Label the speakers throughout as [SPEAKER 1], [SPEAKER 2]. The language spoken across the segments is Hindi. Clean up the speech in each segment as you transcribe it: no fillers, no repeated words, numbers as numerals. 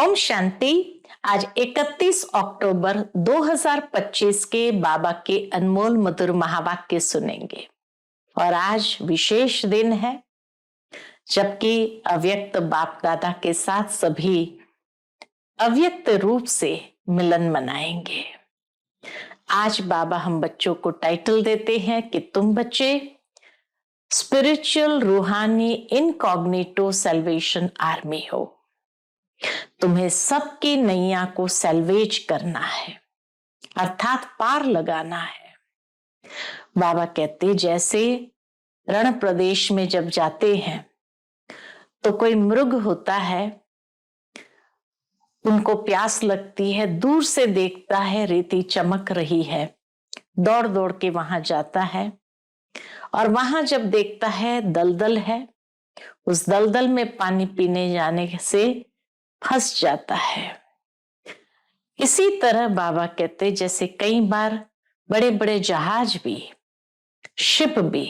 [SPEAKER 1] ओम शांति। आज 31 अक्टूबर 2025 के बाबा के अनमोल मधुर महावाक्य सुनेंगे। और आज विशेष दिन है जबकि अव्यक्त बाप दादा के साथ सभी अव्यक्त रूप से मिलन मनाएंगे। आज बाबा हम बच्चों को टाइटल देते हैं कि तुम बच्चे स्पिरिचुअल रूहानी इनकॉग्निटो सैल्वेशन आर्मी हो। तुम्हें सबकी नैया को सैल्वेज करना है, अर्थात पार लगाना है। बाबा कहते जैसे रण प्रदेश में जब जाते हैं तो कोई मृग होता है, उनको प्यास लगती है, दूर से देखता है रेती चमक रही है, दौड़ दौड़ के वहां जाता है और वहां जब देखता है दलदल है, उस दलदल में पानी पीने जाने से फंस जाता है। इसी तरह बाबा कहते जैसे कई बार बड़े बड़े जहाज भी, शिप भी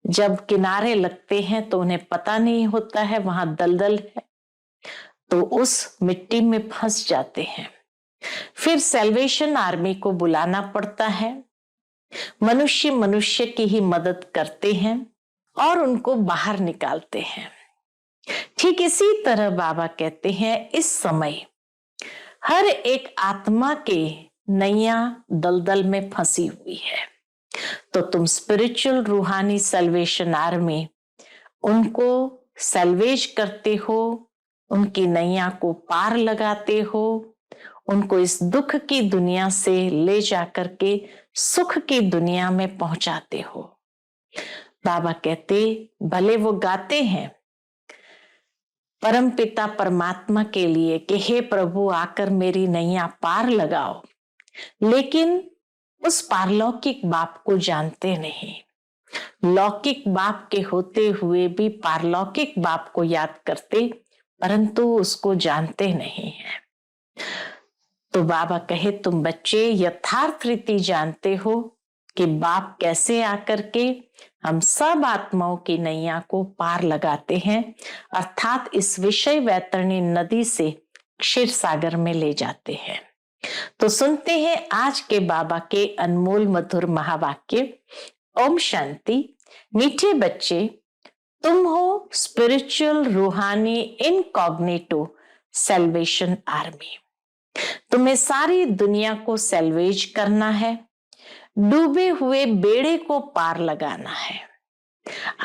[SPEAKER 1] जब किनारे लगते हैं तो उन्हें पता नहीं होता है वहां दलदल है, तो उस मिट्टी में फंस जाते हैं। फिर सैल्वेशन आर्मी को बुलाना पड़ता है, मनुष्य मनुष्य की ही मदद करते हैं और उनको बाहर निकालते हैं। ठीक इसी तरह बाबा कहते हैं इस समय हर एक आत्मा के नैया दलदल में फंसी हुई है, तो तुम स्पिरिचुअल रूहानी सैल्वेशन आर्मी उनको सैल्वेज करते हो, उनकी नैया को पार लगाते हो, उनको इस दुख की दुनिया से ले जाकर के सुख की दुनिया में पहुंचाते हो। बाबा कहते भले वो गाते हैं परम पिता परमात्मा के लिए कि हे प्रभु आकर मेरी नैया पार लगाओ, लेकिन उस पारलौकिक बाप को जानते नहीं। लौकिक बाप के होते हुए भी पारलौकिक बाप को याद करते, परंतु उसको जानते नहीं है। तो बाबा कहे तुम बच्चे यथार्थ रीति जानते हो कि बाप कैसे आकर के हम सब आत्माओं की नैया को पार लगाते हैं, अर्थात इस विषय वैतरणी नदी से क्षीर सागर में ले जाते हैं। तो सुनते हैं आज के बाबा के अनमोल मधुर महावाक्य। ओम शांति। मीठे बच्चे, तुम हो स्पिरिचुअल रूहानी इनकॉग्निटो सैल्वेशन आर्मी। तुम्हें सारी दुनिया को सैल्वेज करना है, डूबे हुए बेड़े को पार लगाना है।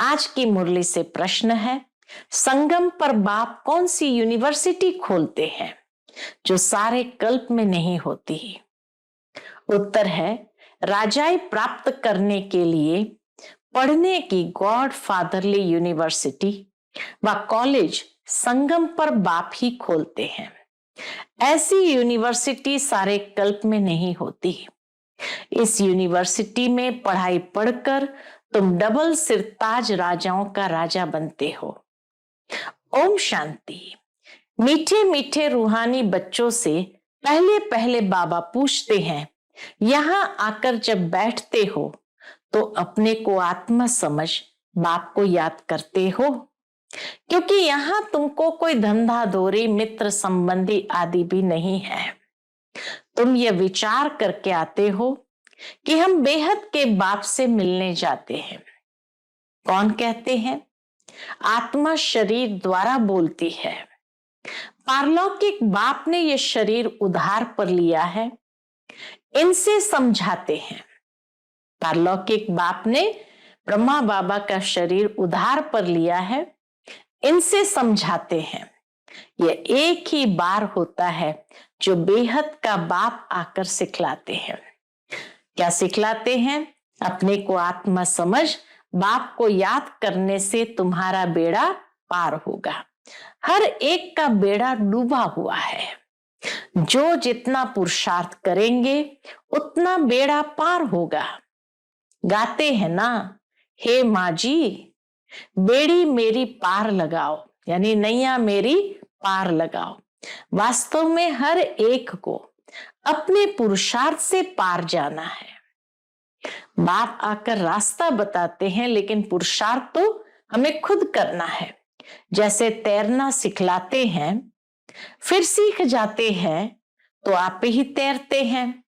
[SPEAKER 1] आज की मुरली से प्रश्न है, संगम पर बाप कौन सी यूनिवर्सिटी खोलते हैं जो सारे कल्प में नहीं होती? उत्तर है राजाई प्राप्त करने के लिए पढ़ने की गॉड फादरली यूनिवर्सिटी व कॉलेज संगम पर बाप ही खोलते हैं। ऐसी यूनिवर्सिटी सारे कल्प में नहीं होती। इस यूनिवर्सिटी में पढ़ाई पढ़कर तुम डबल सिरताज राजाओं का राजा बनते हो। ओम शांति। मीठे मीठे रूहानी बच्चों से पहले पहले बाबा पूछते हैं, यहां आकर जब बैठते हो तो अपने को आत्मा समझ बाप को याद करते हो? क्योंकि यहां तुमको कोई धंधा दोरी मित्र संबंधी आदि भी नहीं है। तुम ये विचार करके आते हो कि हम बेहद के बाप से मिलने जाते हैं। कौन कहते हैं? आत्मा शरीर द्वारा बोलती है। पारलौकिक बाप ने यह शरीर उधार पर लिया है, इनसे समझाते हैं। पारलौकिक बाप ने ब्रह्मा बाबा का शरीर उधार पर लिया है, इनसे समझाते हैं। यह एक ही बार होता है जो बेहद का बाप आकर सिखलाते हैं। क्या सिखलाते हैं? अपने को आत्मा समझ बाप को याद करने से तुम्हारा बेड़ा पार होगा। हर एक का बेड़ा डूबा हुआ है। जो जितना पुरुषार्थ करेंगे उतना बेड़ा पार होगा। गाते हैं ना, हे माँ जी बेड़ी मेरी पार लगाओ, यानी नैया मेरी पार लगाओ। वास्तव में हर एक को अपने पुरुषार्थ से पार जाना है। बाप आकर रास्ता बताते हैं, लेकिन पुरुषार्थ तो हमें खुद करना है। जैसे तैरना सिखलाते हैं फिर सीख जाते हैं तो आप ही तैरते हैं।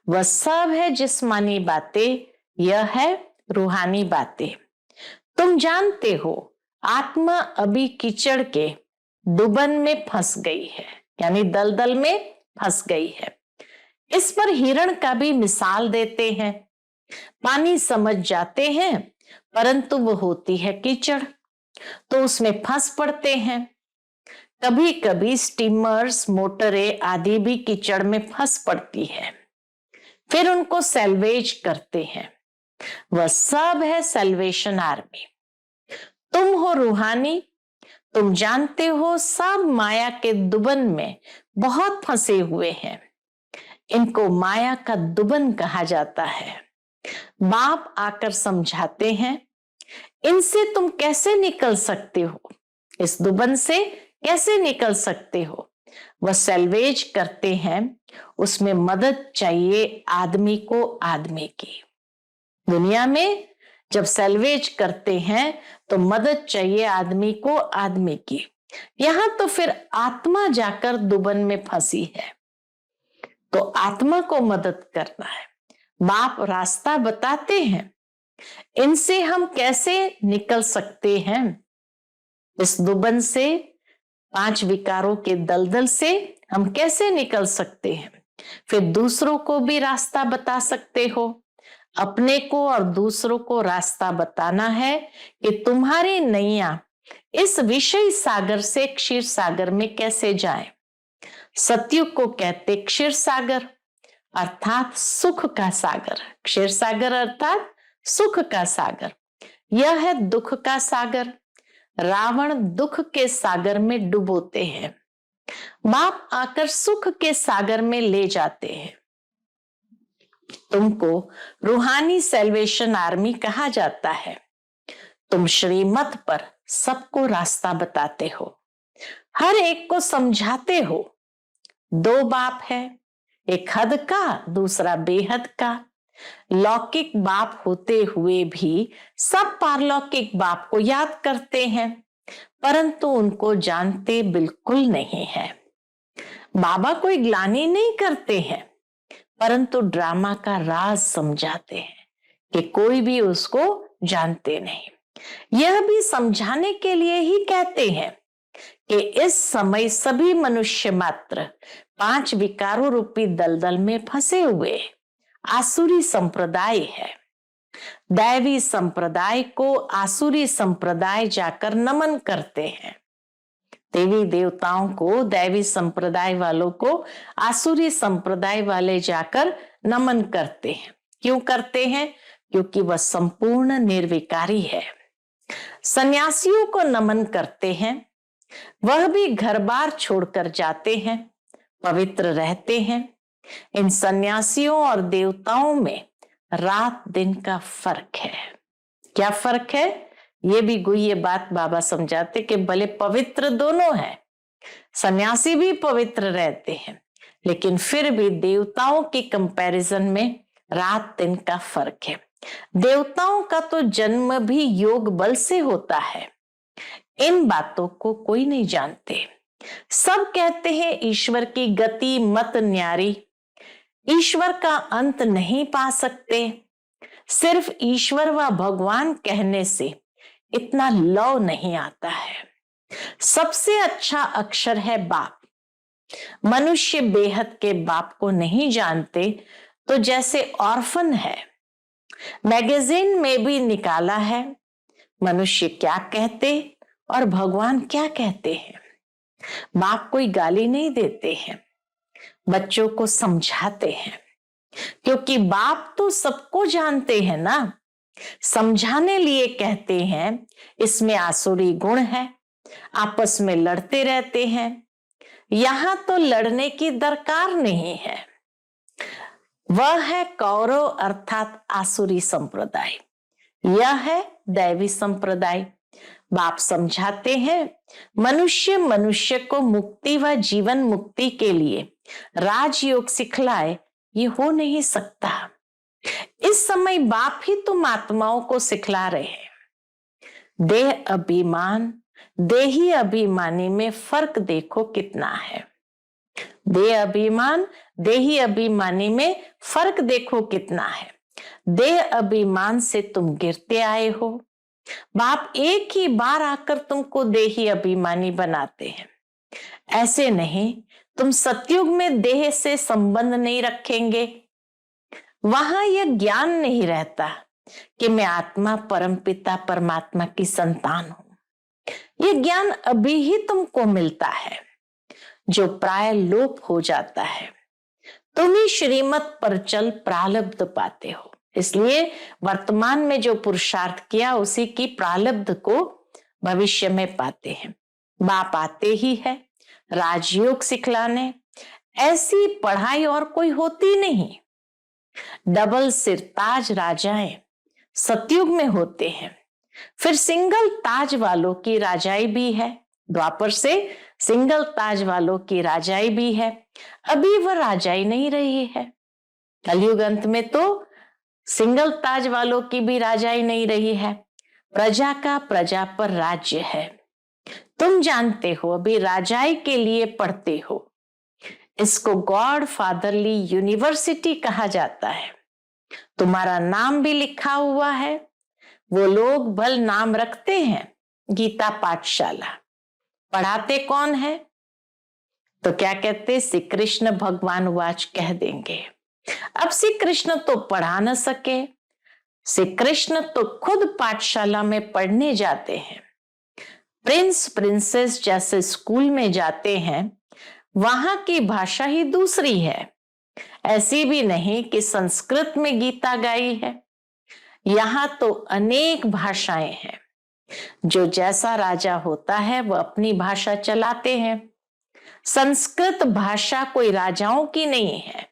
[SPEAKER 1] वह सब है जिस्मानी बातें, यह है रूहानी बातें। तुम जानते हो आत्मा अभी कीचड़ के डुबन में फंस गई है, यानी दलदल में फंस गई है। इस पर हिरण का भी मिसाल देते हैं। पानी समझ जाते हैं परंतु वो होती है कीचड़, तो उसमें फंस पड़ते हैं। कभी कभी स्टीमर्स, मोटरें आदि भी कीचड़ में फंस पड़ती है, फिर उनको सैल्वेज करते हैं। वह सब है सैल्वेशन आर्मी। तुम हो रूहानी, तुम जानते हो सब माया के दुबन में बहुत फंसे हुए हैं। इनको माया का दुबन कहा जाता है। बाप आकर समझाते हैं, इनसे तुम कैसे निकल सकते हो, इस दुबन से कैसे निकल सकते हो। वह सैल्वेज करते हैं, उसमें मदद चाहिए आदमी को आदमी की। दुनिया में जब सैल्वेज करते हैं तो मदद चाहिए आदमी को आदमी की। यहां तो फिर आत्मा जाकर दुबन में फंसी है, तो आत्मा को मदद करना है। बाप रास्ता बताते हैं, इनसे हम कैसे निकल सकते हैं, इस दुबन से, 5 विकारों के दलदल से हम कैसे निकल सकते हैं। फिर दूसरों को भी रास्ता बता सकते हो। अपने को और दूसरों को रास्ता बताना है कि तुम्हारी नैया इस विषय सागर से क्षीर सागर में कैसे जाए। सतयुग को कहते क्षीर सागर अर्थात सुख का सागर, क्षीर सागर अर्थात सुख का सागर। यह है दुख का सागर। रावण दुख के सागर में डुबोते हैं, बाप आकर सुख के सागर में ले जाते हैं। तुमको रूहानी सैल्वेशन आर्मी कहा जाता है। तुम श्रीमत पर सबको रास्ता बताते हो, हर एक को समझाते हो। 2 बाप है, एक हद का, दूसरा बेहद का। लौकिक बाप होते हुए भी सब पारलौकिक बाप को याद करते हैं, परंतु उनको जानते बिल्कुल नहीं है। बाबा कोई ग्लानि नहीं करते हैं, परंतु ड्रामा का राज समझाते हैं कि कोई भी उसको जानते नहीं। यह भी समझाने के लिए ही कहते हैं कि इस समय सभी मनुष्य मात्र 5 विकारों रूपी दलदल में फंसे हुए आसुरी संप्रदाय है। दैवी संप्रदाय को आसुरी संप्रदाय जाकर नमन करते हैं। देवी देवताओं को, दैवी संप्रदाय वालों को आसुरी संप्रदाय वाले जाकर नमन करते हैं। क्यों करते हैं? क्योंकि वह संपूर्ण निर्विकारी है। सन्यासियों को नमन करते हैं, वह भी घर बार छोड़कर जाते हैं, पवित्र रहते हैं। इन सन्यासियों और देवताओं में रात दिन का फर्क है। क्या फर्क है? ये भी गुह्य बात बाबा समझाते कि भले पवित्र दोनों है, सन्यासी भी पवित्र रहते हैं, लेकिन फिर भी देवताओं की कंपैरिजन में रात दिन का फर्क है। देवताओं का तो जन्म भी योग बल से होता है। इन बातों को कोई नहीं जानते। सब कहते हैं ईश्वर की गति मत न्यारी, ईश्वर का अंत नहीं पा सकते। सिर्फ ईश्वर व भगवान कहने से इतना लव नहीं आता है। सबसे अच्छा अक्षर है बाप। मनुष्य बेहद के बाप को नहीं जानते तो जैसे ऑर्फन है। मैगजीन में भी निकाला है, मनुष्य क्या कहते और भगवान क्या कहते हैं। बाप कोई गाली नहीं देते हैं, बच्चों को समझाते हैं, क्योंकि बाप तो सबको जानते हैं ना। समझाने लिए कहते हैं, इसमें आसुरी गुण है, आपस में लड़ते रहते हैं। यहां तो लड़ने की दरकार नहीं है। वह है कौरव अर्थात आसुरी संप्रदाय, यह है दैवी संप्रदाय। बाप समझाते हैं, मनुष्य मनुष्य को मुक्ति व जीवन मुक्ति के लिए राजयोग सिखलाए, ये हो नहीं सकता। इस समय बाप ही तुम आत्माओं को सिखला रहे हैं। देह अभिमान देही अभिमानी में फर्क देखो कितना है। देह अभिमान, देही अभिमानी में फर्क देखो कितना है। देह अभिमान से तुम गिरते आए हो। बाप एक ही बार आकर तुमको देही अभिमानी बनाते हैं। ऐसे नहीं, तुम सतयुग में देह से संबंध नहीं रखेंगे। वहां यह ज्ञान नहीं रहता कि मैं आत्मा परमपिता परमात्मा की संतान हूं। यह ज्ञान अभी ही तुमको मिलता है, जो प्राय लोप हो जाता है। तुम ही श्रीमत पर चल प्रारब्ध पाते हो। इसलिए वर्तमान में जो पुरुषार्थ किया उसी की प्रारब्ध को भविष्य में पाते हैं। बाप आते ही है राजयोग सिखलाने। ऐसी पढ़ाई और कोई होती नहीं। डबल सिरताज राजाएं सतयुग में होते हैं। फिर सिंगल ताज वालों की राजाई भी है। द्वापर से सिंगल ताज वालों की राजाई भी है। अभी वह राजाई नहीं रही है। कलयुग अंत में तो सिंगल ताज वालों की भी राजाई नहीं रही है। प्रजा का प्रजा पर राज्य है। तुम जानते हो, अभी राजाई के लिए पढ़ते हो। इसको गॉड फादरली यूनिवर्सिटी कहा जाता है। तुम्हारा नाम भी लिखा हुआ है। वो लोग भल नाम रखते हैं गीता पाठशाला। पढ़ाते कौन है? तो क्या कहते, श्री कृष्ण भगवान वाच कह देंगे। अब श्री कृष्ण तो पढ़ा न सके। श्री कृष्ण तो खुद पाठशाला में पढ़ने जाते हैं। प्रिंस प्रिंसेस जैसे स्कूल में जाते हैं, वहां की भाषा ही दूसरी है। ऐसी भी नहीं कि संस्कृत में गीता गाई है। यहां तो अनेक भाषाएं हैं। जो जैसा राजा होता है वह अपनी भाषा चलाते हैं। संस्कृत भाषा कोई राजाओं की नहीं है।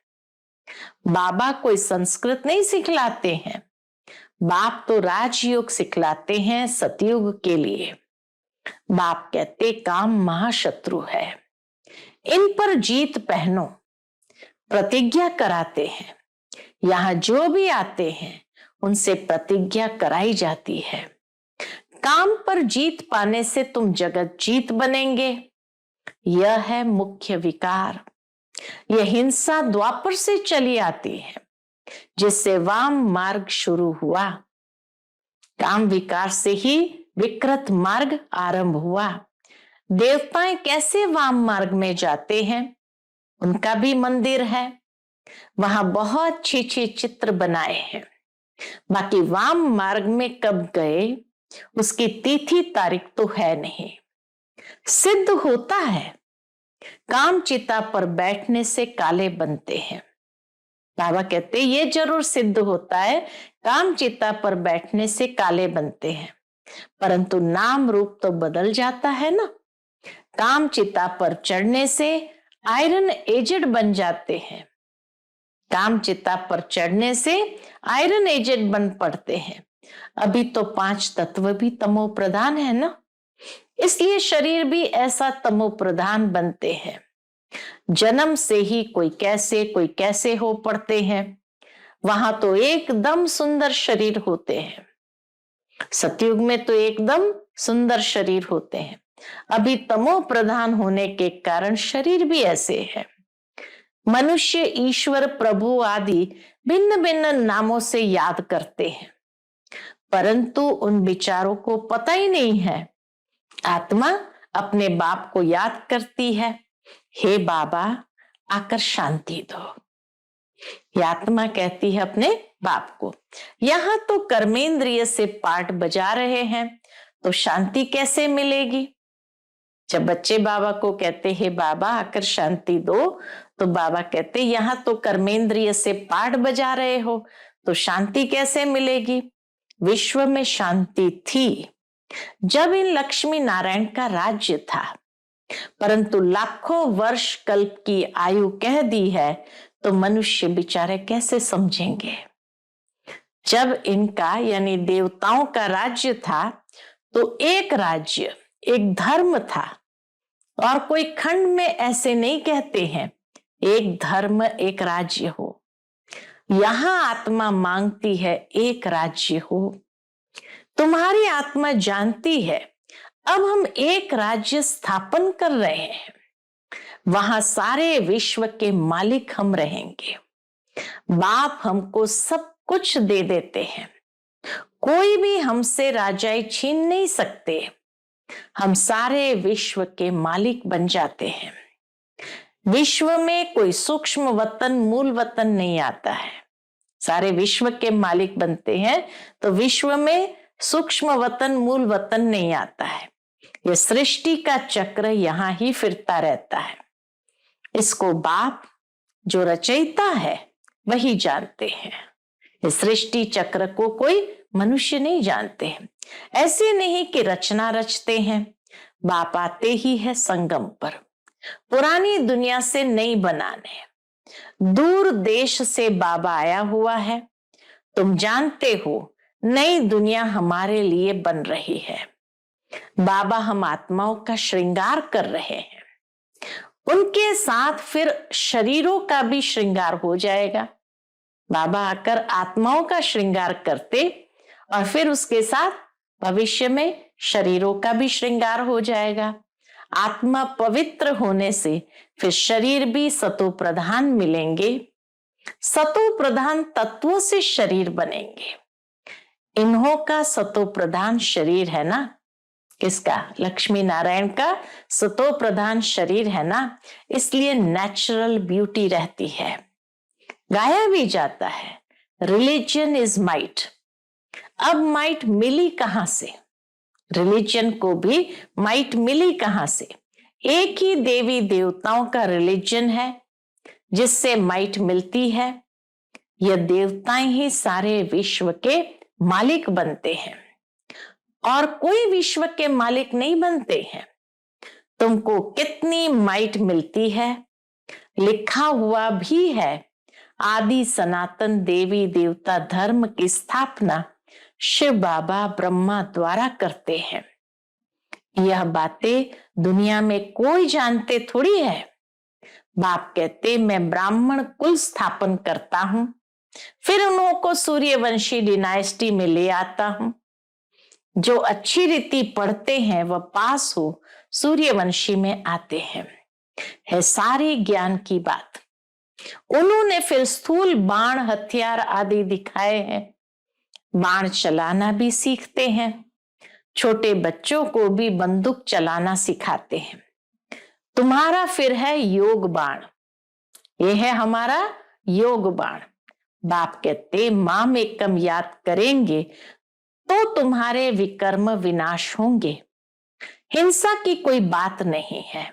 [SPEAKER 1] बाबा कोई संस्कृत नहीं सिखलाते हैं। बाप तो राजयोग सिखलाते हैं सतयुग के लिए। बाप कहते काम महाशत्रु है, इन पर जीत पहनो। प्रतिज्ञा कराते हैं। यहां जो भी आते हैं उनसे प्रतिज्ञा कराई जाती है। काम पर जीत पाने से तुम जगत जीत बनेंगे। यह है मुख्य विकार। यह हिंसा द्वापर से चली आती है, जिससे वाम मार्ग शुरू हुआ। काम विकार से ही विकृत मार्ग आरंभ हुआ। देवताएं कैसे वाम मार्ग में जाते हैं? उनका भी मंदिर है। वहां बहुत अच्छे चित्र बनाए हैं। बाकी वाम मार्ग में कब गए उसकी तिथि तारीख तो है नहीं। सिद्ध होता है काम चिता पर बैठने से काले बनते हैं। बाबा कहते ये जरूर सिद्ध होता है काम चिता पर बैठने से काले बनते हैं, परंतु नाम रूप तो बदल जाता है ना। काम चिता पर चढ़ने से आयरन एजेड बन जाते हैं। काम चिता पर चढ़ने से आयरन एजेड बन पड़ते हैं। अभी तो 5 तत्व भी तमो प्रधान है ना, इसलिए शरीर भी ऐसा तमो प्रधान बनते हैं। जन्म से ही कोई कैसे हो पड़ते हैं। वहां तो एकदम सुंदर शरीर होते हैं। सतयुग में तो एकदम सुंदर शरीर होते हैं। अभी तमो प्रधान होने के कारण शरीर भी ऐसे है। मनुष्य ईश्वर प्रभु आदि भिन्न भिन्न नामों से याद करते हैं, परंतु उन विचारों को पता ही नहीं है। आत्मा अपने बाप को याद करती है, हे बाबा आकर शांति दो। ये आत्मा कहती है अपने बाप को। यहां तो कर्मेंद्रिय से पाठ बजा रहे हैं, तो शांति कैसे मिलेगी? जब बच्चे बाबा को कहते हैं बाबा आकर शांति दो, तो बाबा कहते यहां तो कर्मेंद्रिय से पाठ बजा रहे हो, तो शांति कैसे मिलेगी? विश्व में शांति थी जब इन लक्ष्मी नारायण का राज्य था, परंतु लाखों वर्ष कल्प की आयु कह दी है, तो मनुष्य बेचारे कैसे समझेंगे? जब इनका यानी देवताओं का राज्य था, तो एक राज्य एक धर्म था। और कोई खंड में ऐसे नहीं कहते हैं एक धर्म एक राज्य हो। यहां आत्मा मांगती है एक राज्य हो। तुम्हारी आत्मा जानती है अब हम एक राज्य स्थापन कर रहे हैं, वहां सारे विश्व के मालिक हम रहेंगे। बाप हमको सब कुछ दे देते हैं, कोई भी हमसे राजाई छीन नहीं सकते। हम सारे विश्व के मालिक बन जाते हैं। विश्व में कोई सूक्ष्म वतन मूल वतन नहीं आता है, सारे विश्व के मालिक बनते हैं। तो विश्व में सूक्ष्म वतन मूल वतन नहीं आता है। ये सृष्टि का चक्र यहां ही फिरता रहता है। इसको बाप जो रचयिता है वही जानते हैं। इस सृष्टि चक्र को कोई मनुष्य नहीं जानते हैं। ऐसे नहीं कि रचना रचते हैं, बाप आते ही है संगम पर, पुरानी दुनिया से नई बनाने। दूर देश से बाबा आया हुआ है, तुम जानते हो नई दुनिया हमारे लिए बन रही है। बाबा हम आत्माओं का श्रृंगार कर रहे हैं, उनके साथ फिर शरीरों का भी श्रृंगार हो जाएगा। बाबा आकर आत्माओं का श्रृंगार करते और फिर उसके साथ भविष्य में शरीरों का भी श्रृंगार हो जाएगा। आत्मा पवित्र होने से फिर शरीर भी सतो प्रधान मिलेंगे, सतो प्रधान तत्वों से शरीर बनेंगे। इन्हों का सतो प्रधान शरीर है ना, किसका? लक्ष्मी नारायण का सतो प्रधान शरीर है ना, इसलिए नेचुरल ब्यूटी रहती है। गाया भी जाता है, रिलीजन इज माइट। अब माइट मिली कहां से? रिलीजन को भी माइट मिली कहां से? एक ही देवी देवताओं का रिलीजन है जिससे माइट मिलती है। यह देवताएं ही सारे विश्व के मालिक बनते हैं और कोई विश्व के मालिक नहीं बनते हैं। तुमको कितनी माइट मिलती है, लिखा हुआ भी है, आदि सनातन देवी देवता धर्म की स्थापना शिव बाबा ब्रह्मा द्वारा करते हैं। यह बातें दुनिया में कोई जानते थोड़ी है। बाप कहते मैं ब्राह्मण कुल स्थापन करता हूं, फिर उन्हों को सूर्यवंशी डिनाइस्टी में ले आता हूं। जो अच्छी रीति पढ़ते हैं वह पास हो सूर्यवंशी में आते हैं। है सारे ज्ञान की बात। उन्होंने फिर स्थूल बाण हथियार आदि दिखाए हैं, बाण चलाना भी सीखते हैं। छोटे बच्चों को भी बंदूक चलाना सिखाते हैं। तुम्हारा फिर है योग बाण, यह है हमारा योग बाण। बाप कहते माम एकम याद करेंगे तो तुम्हारे विकर्म विनाश होंगे। हिंसा की कोई बात नहीं है।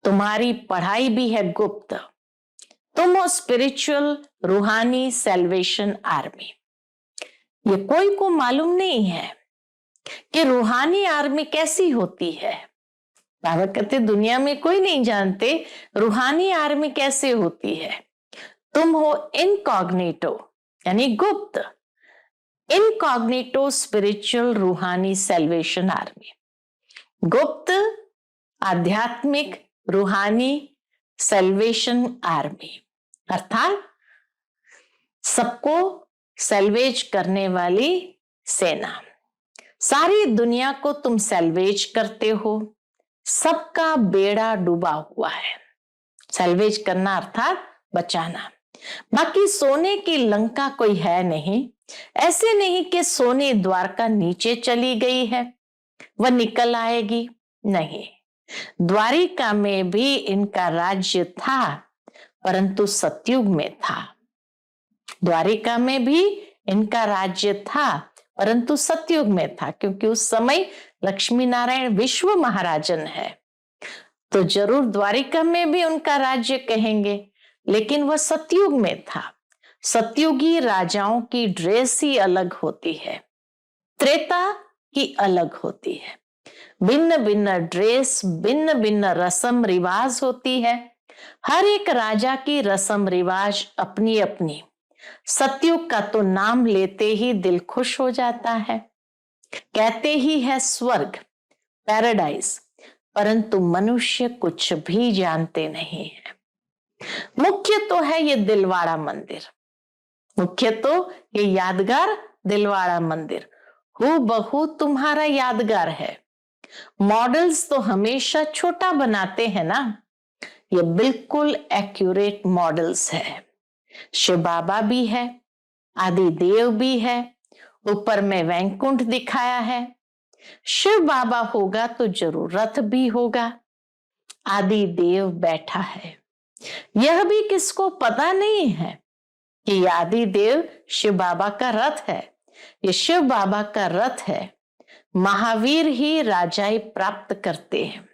[SPEAKER 1] तुम्हारी पढ़ाई भी है गुप्त। तुम हो स्पिरिचुअल रूहानी सेल्वेशन आर्मी। ये कोई को मालूम नहीं है कि रूहानी आर्मी कैसी होती है। बाबा कहते दुनिया में कोई नहीं जानते रूहानी आर्मी कैसे होती है। तुम हो इनकॉग्निटो यानी गुप्त, इनकॉग्निटो स्पिरिचुअल रूहानी सेल्वेशन आर्मी। गुप्त आध्यात्मिक रूहानी सेल्वेशन आर्मी अर्थात सबको सेल्वेज करने वाली सेना। सारी दुनिया को तुम सेल्वेज करते हो, सबका बेड़ा डूबा हुआ है। सेल्वेज करना अर्थात बचाना। बाकी सोने की लंका कोई है नहीं। ऐसे नहीं कि सोने द्वारका नीचे चली गई है वह निकल आएगी, नहीं। द्वारिका में भी इनका राज्य था परंतु सतयुग में था। द्वारिका में भी इनका राज्य था परंतु सतयुग में था, क्योंकि उस समय लक्ष्मी नारायण विश्व महाराजन है तो जरूर द्वारिका में भी उनका राज्य कहेंगे, लेकिन वह सतयुग में था। सतयुगी राजाओं की ड्रेस ही अलग होती है, त्रेता की अलग होती है। भिन्न भिन्न ड्रेस, भिन्न भिन्न रस्म रिवाज होती है। हर एक राजा की रस्म रिवाज अपनी अपनी। सतयुग का तो नाम लेते ही दिल खुश हो जाता है, कहते ही है स्वर्ग, पैराडाइज, परंतु मनुष्य कुछ भी जानते नहीं है। मुख्य तो है ये दिलवाड़ा मंदिर, मुख्य तो ये यादगार दिलवाड़ा मंदिर हूबहू तुम्हारा यादगार है। मॉडल्स तो हमेशा छोटा बनाते हैं ना, ये बिल्कुल एक्यूरेट मॉडल्स है। शिव बाबा भी है, आदि देव भी है, ऊपर में वैकुंठ दिखाया है। शिव बाबा होगा तो जरूर रथ भी होगा, आदि देव बैठा है। यह भी किसको पता नहीं है कि आदि देव शिव बाबा का रथ है। ये शिव बाबा का रथ है। महावीर ही राजाई प्राप्त करते हैं।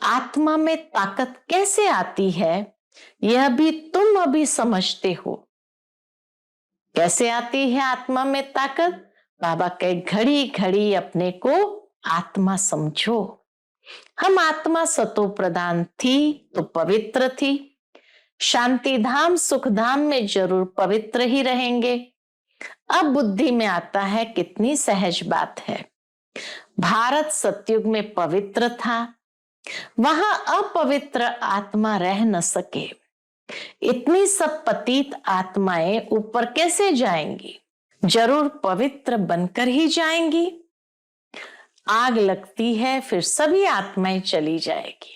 [SPEAKER 1] आत्मा में ताकत कैसे आती है यह भी तुम अभी समझते हो। कैसे आती है आत्मा में ताकत? बाबा के घड़ी घड़ी अपने को आत्मा समझो। हम आत्मा सतो प्रधान थी तो पवित्र थी। शांति धाम सुख धाम में जरूर पवित्र ही रहेंगे। अब बुद्धि में आता है कितनी सहज बात है। भारत सतयुग में पवित्र था, वहां अपवित्र आत्मा रह न सके। इतनी सब पतित आत्माएं ऊपर कैसे जाएंगी? जरूर पवित्र बनकर ही जाएंगी। आग लगती है फिर सभी आत्माएं चली जाएगी,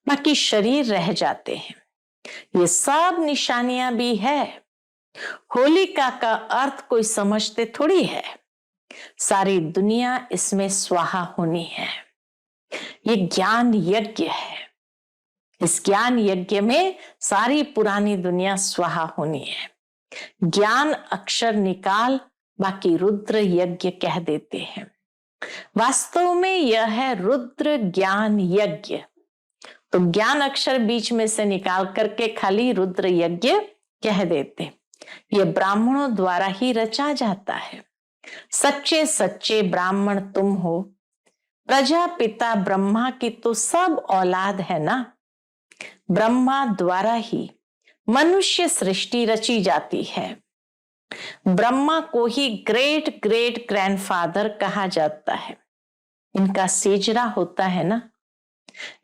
[SPEAKER 1] बाकी शरीर रह जाते हैं। ये सब निशानियां भी है। होलिका का अर्थ कोई समझते थोड़ी है। सारी दुनिया इसमें स्वाहा होनी है। ये ज्ञान यज्ञ है। इस ज्ञान यज्ञ में सारी पुरानी दुनिया स्वाहा होनी है। ज्ञान अक्षर निकाल, बाकी रुद्र यज्ञ कह देते हैं। वास्तव में यह है रुद्र ज्ञान यज्ञ। तो ज्ञान अक्षर बीच में से निकाल करके खाली रुद्र यज्ञ कह देते। ये ब्राह्मणों द्वारा ही रचा जाता है। सच्चे सच्चे ब्राह्मण तुम हो। प्रजापिता ब्रह्मा की तो सब औलाद है ना। ब्रह्मा द्वारा ही मनुष्य सृष्टि रची जाती है। ब्रह्मा को ही ग्रेट ग्रेट ग्रैंडफादर कहा जाता है। इनका सीजरा होता है ना।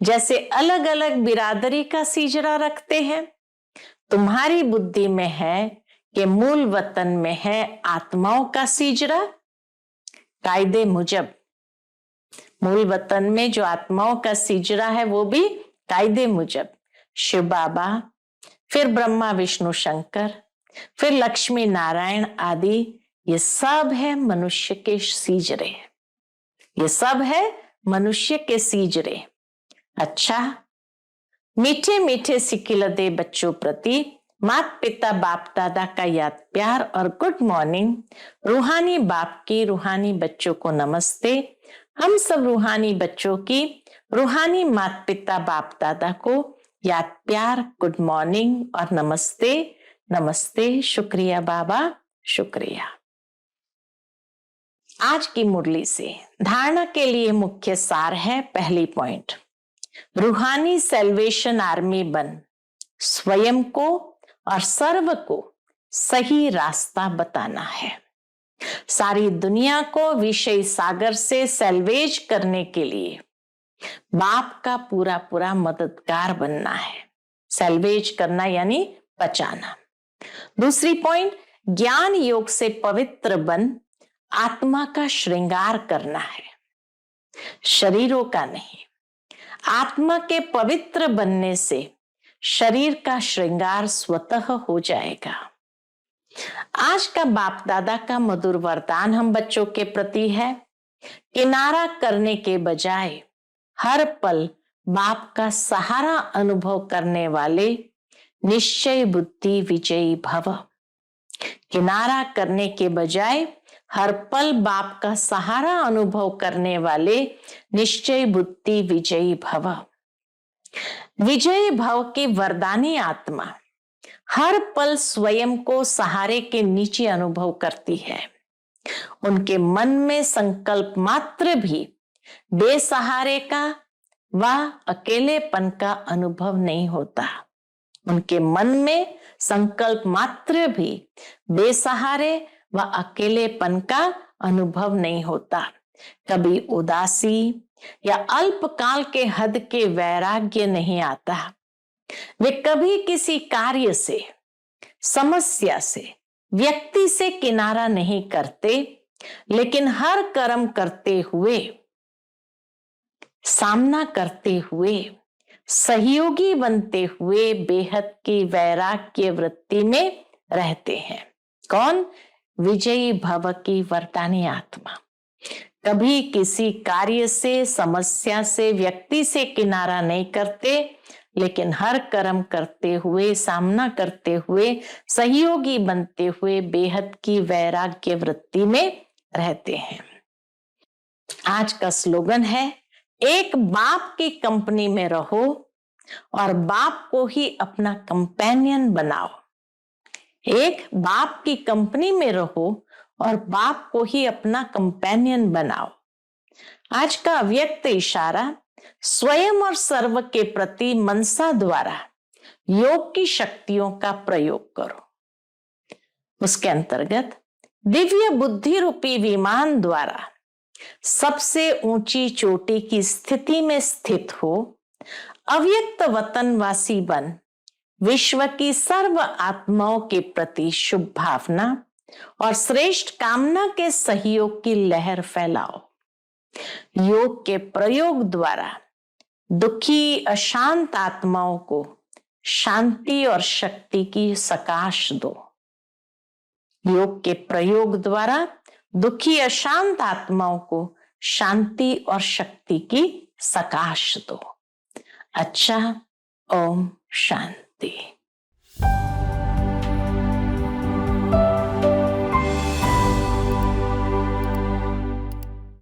[SPEAKER 1] जैसे अलग अलग बिरादरी का सीजरा रखते हैं, तुम्हारी बुद्धि में है कि मूल वतन में है आत्माओं का सीजरा। कायदे मुजब मूल वतन में जो आत्माओं का सीजरा है वो भी कायदे मुजब शिव बाबा, फिर ब्रह्मा विष्णु शंकर, फिर लक्ष्मी नारायण आदि, ये सब है मनुष्य के सीजरे। ये सब है मनुष्य के सीजरे। अच्छा, मीठे मीठे सिकिलदे बच्चों प्रति माता पिता बाप दादा का याद प्यार और गुड मॉर्निंग। रूहानी बाप की रूहानी बच्चों को नमस्ते। हम सब रूहानी बच्चों की रूहानी माता पिता बाप दादा को याद प्यार, गुड मॉर्निंग और नमस्ते। नमस्ते, शुक्रिया बाबा, शुक्रिया। आज की मुरली से धारणा के लिए मुख्य सार है। पहली पॉइंट, रूहानी सेल्वेशन आर्मी बन, स्वयं को और सर्व को सही रास्ता बताना है। सारी दुनिया को विषय सागर से सेल्वेज करने के लिए बाप का पूरा पूरा मददगार बनना है। सेल्वेज करना यानी बचाना। दूसरी पॉइंट, ज्ञान योग से पवित्र बन, आत्मा का श्रृंगार करना है, शरीरों का नहीं। आत्मा के पवित्र बनने से शरीर का श्रृंगार स्वतः हो जाएगा। आज का बाप दादा का मधुर वरदान हम बच्चों के प्रति है, किनारा करने के बजाय हर पल बाप का सहारा अनुभव करने वाले निश्चय बुद्धि विजयी भव। किनारा करने के बजाय हर पल बाप का सहारा अनुभव करने वाले निश्चय बुद्धि विजयी भव। विजयी भव की वरदानी आत्मा हर पल स्वयं को सहारे के नीचे अनुभव करती है। उनके मन में संकल्प मात्र भी बेसहारे का व अकेलेपन का अनुभव नहीं होता। उनके मन में संकल्प मात्र भी बेसहारे व अकेलेपन का अनुभव नहीं होता। कभी उदासी या अल्पकाल के हद के वैराग्य नहीं आता। वे कभी किसी कार्य से, समस्या से, व्यक्ति से किनारा नहीं करते, लेकिन हर कर्म करते हुए सामना करते हुए, सहयोगी बनते हुए बेहद की वैराग्य वृत्ति में रहते हैं। कौन? विजयी भव की वरदानी आत्मा। कभी किसी कार्य से, समस्या से, व्यक्ति से किनारा नहीं करते, लेकिन हर कर्म करते हुए, सामना करते हुए, सहयोगी बनते हुए बेहद की वैराग्य वृत्ति में रहते हैं। आज का स्लोगन है, एक बाप की कंपनी में रहो और बाप को ही अपना कंपेनियन बनाओ। एक बाप की कंपनी में रहो और बाप को ही अपना कंपेनियन बनाओ। आज का अव्यक्त इशारा, स्वयं और सर्व के प्रति मनसा द्वारा योग की शक्तियों का प्रयोग करो। उसके अंतर्गत दिव्य बुद्धि रूपी विमान द्वारा सबसे ऊंची चोटी की स्थिति में स्थित हो, अव्यक्त वतनवासी बन विश्व की सर्व आत्माओं के प्रति शुभ भावना और श्रेष्ठ कामना के सहयोग की लहर फैलाओ। योग के प्रयोग द्वारा दुखी अशांत आत्माओं को शांति और शक्ति की सकाश दो। योग के प्रयोग द्वारा दुखी अशांत आत्माओं को शांति और शक्ति की सकाश दो। अच्छा, ओम शांति।